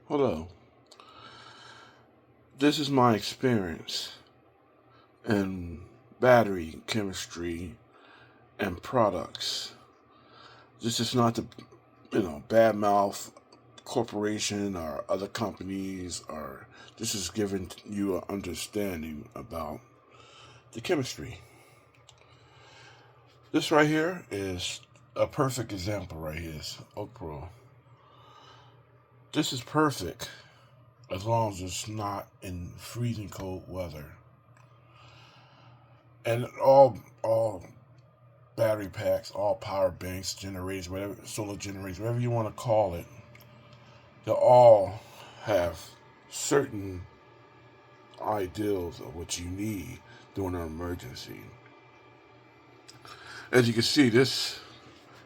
Hello. This is my experience in battery chemistry and products. This is not to, badmouth corporation or other companies, or this is giving you an understanding about the chemistry. This right here is a perfect example right here. It's Oak Pro. This is perfect as long as it's not in freezing cold weather. And all battery packs, all power banks, generators, whatever, solar generators, whatever you want to call it, they all have certain ideals of what you need during an emergency. As you can see, this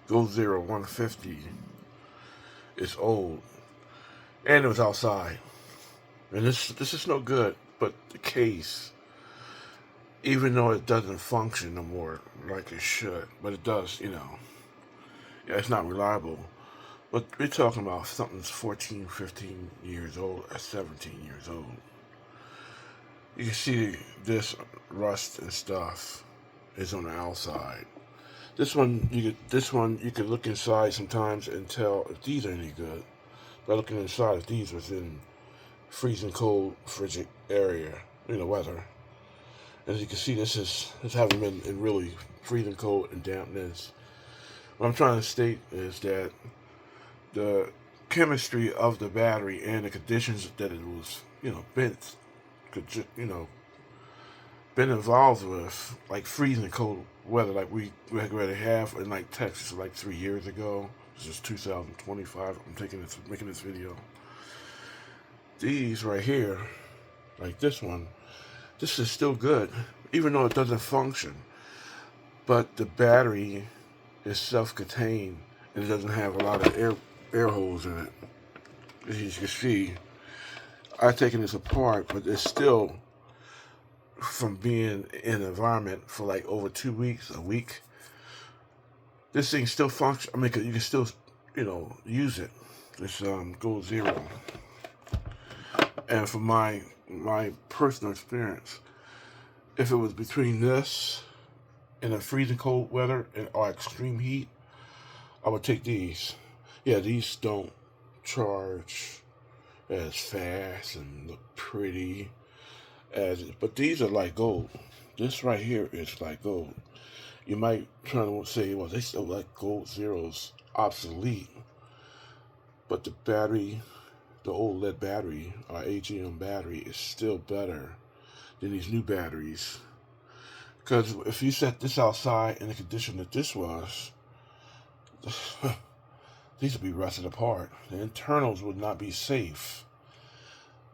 Go Zero 150 is old, and it was outside. And this is no good, but the case, even though it doesn't function no more like it should, but it does, yeah, it's not reliable. But we're talking about something that's 14, 15 years old or 17 years old. You can see this rust and stuff is on the outside. This one you could look inside sometimes and tell if these are any good by looking inside if these was in freezing cold, frigid area, weather. As you can see, this haven't been in really freezing cold and dampness. What I'm trying to state is that the chemistry of the battery and the conditions that it was, been involved with, like freezing cold weather, like we already have in like Texas, like 3 years ago. This is 2025. I'm making this video. These right here, like this one, this is still good, even though it doesn't function. But the battery is self-contained and it doesn't have a lot of air holes in it. As you can see, I've taken this apart, but it's still, from being in an environment for like over 2 weeks, a week, this thing still functions. I mean, you can still, use it. This Gold Zero. And from my personal experience, if it was between this and a freezing cold weather or extreme heat, I would take these. Yeah, these don't charge as fast and look pretty but these are like gold. This right here is like gold. You might try to say, well, they still like Gold Zero's obsolete, but the battery, the old lead battery, or AGM battery, is still better than these new batteries. Because if you set this outside in the condition that this was, these would be rusted apart. The internals would not be safe.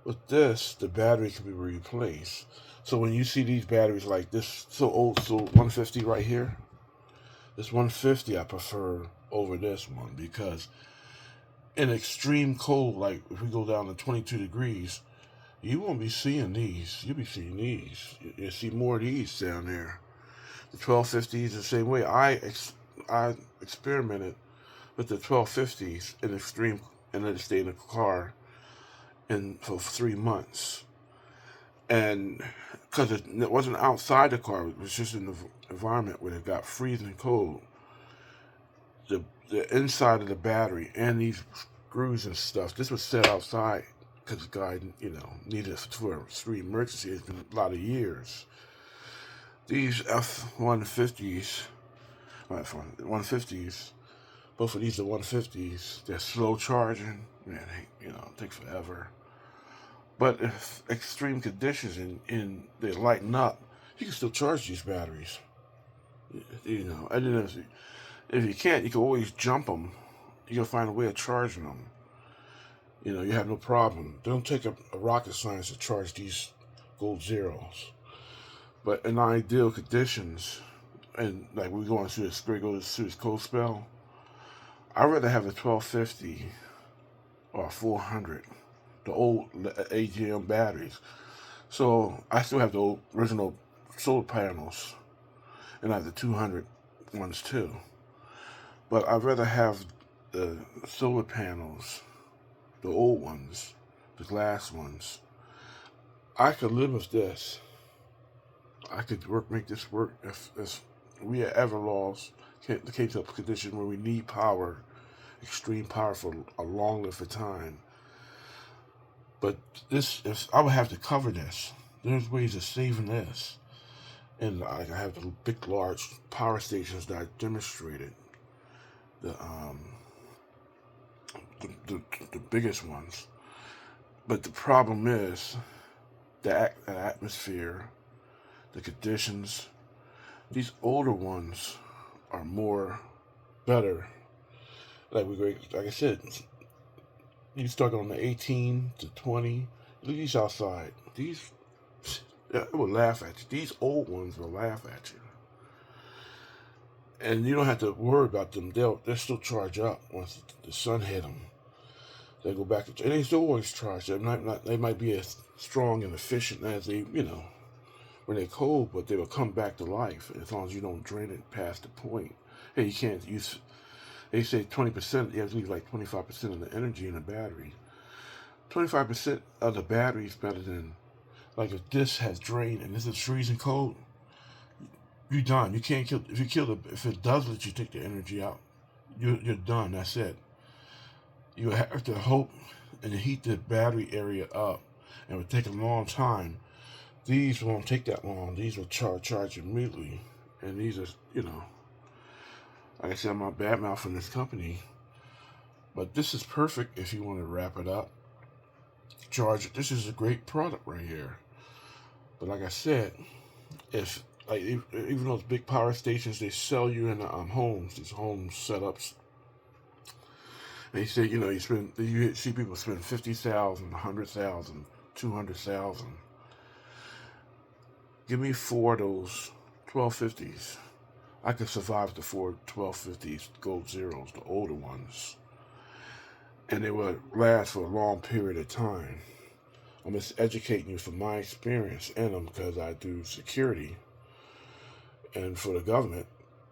With this, the battery can be replaced. So when you see these batteries like this, so old, so 150 right here, this 150 I prefer over this one because in extreme cold, like if we go down to 22 degrees, you won't be seeing these. You'll be seeing these. You'll see more of these down there. The 1250s the same way. I experimented with the 1250s in extreme, and then stayed in the car for 3 months, and because it wasn't outside the car, it was just in the environment where it got freezing cold. The inside of the battery and these screws and stuff, this was set outside because the guy, needed it for a street emergency. It's been a lot of years. These F-150s, 150s, both of these are 150s. They're slow charging. Man, they, take forever. But if extreme conditions and they lighten up, you can still charge these batteries. And then if you can't, you can always jump them. You can find a way of charging them. You have no problem. They don't take a rocket science to charge these Gold Zeros. But in ideal conditions, and like we're going through this cold spell, I'd rather have a 1250 or a 400, the old AGM batteries. So I still have the original solar panels, and I have the 200 ones too. But I'd rather have the solar panels, the old ones, the glass ones. I could live with this. I could make this work if we ever came to a condition where we need power, extreme power for a long length of time. But if I would have to cover this, there's ways of saving this. And I have the big, large power stations that I demonstrated. The the biggest ones. But the problem is the atmosphere, the conditions. These older ones are more better. Like I said, you start on the 18 to 20. Look at these outside. These, it will laugh at you. These old ones will laugh at you. And you don't have to worry about them. They'll still charge up once the sun hit them. They go back and they still always charge. They might be as strong and efficient as they, when they're cold, but they will come back to life as long as you don't drain it past the point. Hey, you can't use. They say 20%. You have to leave like 25% of the energy in the battery. 25% of the battery is better than, like, if this has drained and this is freezing cold, you're done. You can't kill. If it does let you take the energy out, you're done. That's it. You have to hope and heat the battery area up, and it would take a long time. These won't take that long. These will charge immediately, and these are, like I said, I'm not bad mouthing this company, but this is perfect if you want to wrap it up, charge it. This is a great product right here. But like I said, if like even those big power stations, they sell you in homes, these home setups. They say, you see people spend 50,000, 100,000, 200,000. Give me 4 of those 1250s. I could survive the 4 1250s gold zeros, the older ones, and they would last for a long period of time. I'm just educating you from my experience in them because I do security and for the government.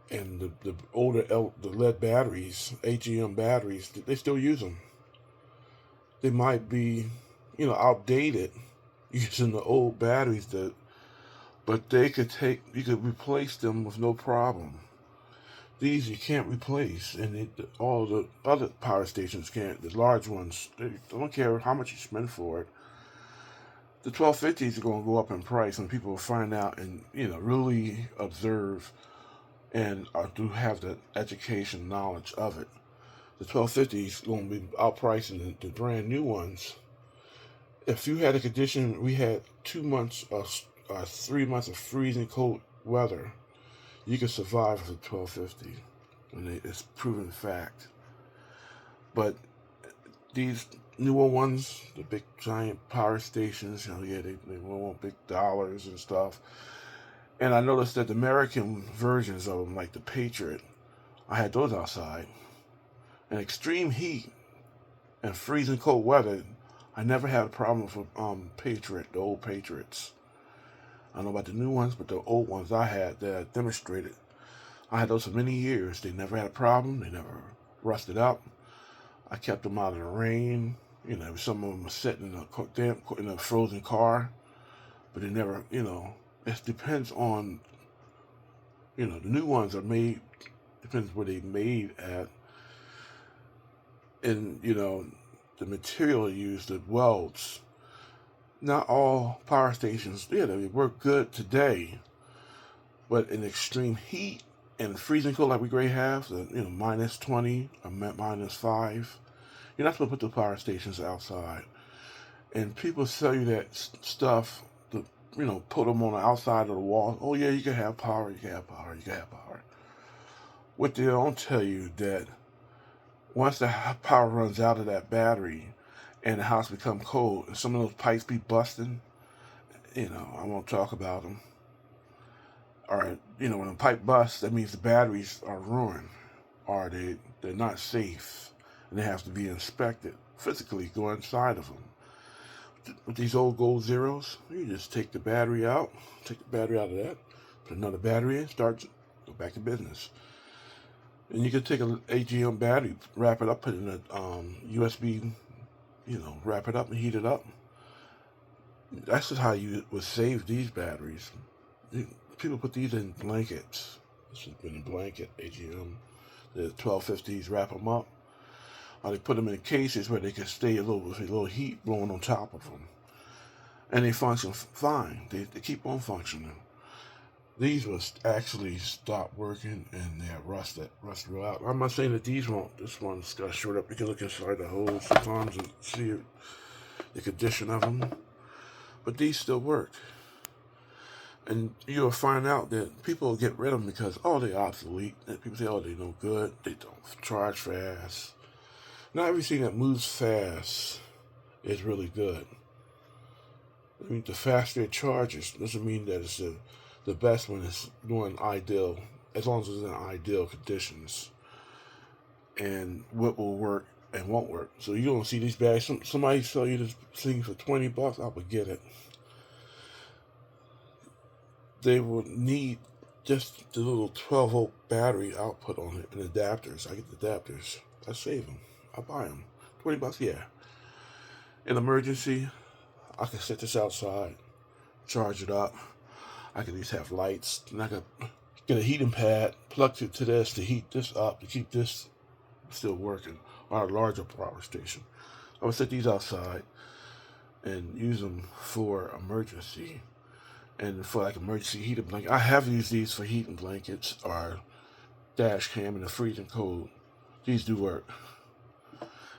And the older the lead batteries, AGM batteries, they still use them. They might be, outdated using the old batteries but you could replace them with no problem. These you can't replace, and all the other power stations can't. The large ones, they don't care how much you spend for it. The 1250s are going to go up in price when people find out and really observe and do have the education knowledge of it. The 1250s going to be outpricing the brand new ones. If you had a condition, we had 2 months of 3 months of freezing cold weather, you could survive with a 1250, and it's proven fact. But these newer ones, the big giant power stations, they want big dollars and stuff. And I noticed that the American versions of them, like the Patriot, I had those outside. In extreme heat and freezing cold weather, I never had a problem with Patriot, the old Patriots. I don't know about the new ones, but the old ones I had that I demonstrated, I had those for many years. They never had a problem. They never rusted up. I kept them out of the rain. Some of them were sitting in a frozen car, but they never, it depends on, the new ones are made, depends where they made at, and, the material used, the welds. Not all power stations, they work good today, but in extreme heat and freezing cold like we great have, minus 20 or minus 5, you're not supposed to put the power stations outside. And people sell you that stuff to, put them on the outside of the wall. Oh yeah, you can have power, you can have power, you can have power. What they don't tell you that once the power runs out of that battery and the house become cold, and some of those pipes be busting, I won't talk about them. Or, when a pipe busts, that means the batteries are ruined, or they're not safe, and they have to be inspected physically, go inside of them. With these old gold zeros, you just take the battery out of that, put another battery in, go back to business. And you can take an AGM battery, wrap it up, put it in a USB wrap it up and heat it up. That's just how you would save these batteries. People put these in blankets. This has been a blanket, AGM. The 1250s, wrap them up. Or they put them in cases where they can stay with a little heat blowing on top of them. And they function fine. They keep on functioning. These will actually stop working and they're rust real out. I'm not saying that these won't. This one's got short up. You can look inside the holes sometimes and see the condition of them. But these still work. And you'll find out that people get rid of them because, oh, they're obsolete. And people say, oh, they're no good. They don't charge fast. Not everything that moves fast is really good. I mean, the faster it charges doesn't mean that it's the best when it's doing ideal, as long as it's in ideal conditions. And what will work and won't work. So you don't see these bags. Somebody sell you this thing for $20, I would get it. They will need just the little 12-volt battery output on it and adapters. I get the adapters. I save them. I buy them. $20, yeah. In emergency, I can set this outside, charge it up. I can at least have lights, and I can get a heating pad, plug it to this to heat this up, to keep this still working, or a larger power station. I would set these outside and use them for emergency. And for like emergency heating blanket, I have used these for heating blankets or dash cam in the freezing cold. These do work.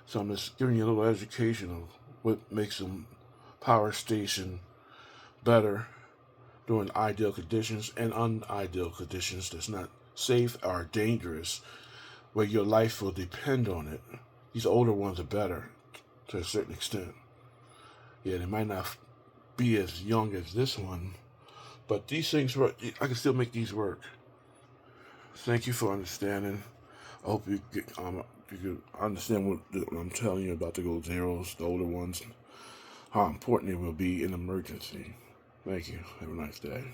So I'm just giving you a little education of what makes a power station better during ideal conditions and unideal conditions that's not safe or dangerous, where your life will depend on it. These older ones are better to a certain extent. Yeah, they might not be as young as this one, but these things work. I can still make these work. Thank you for understanding. I hope you can understand what I'm telling you about the gold zeros, the older ones, how important it will be in emergency. Thank you. Have a nice day.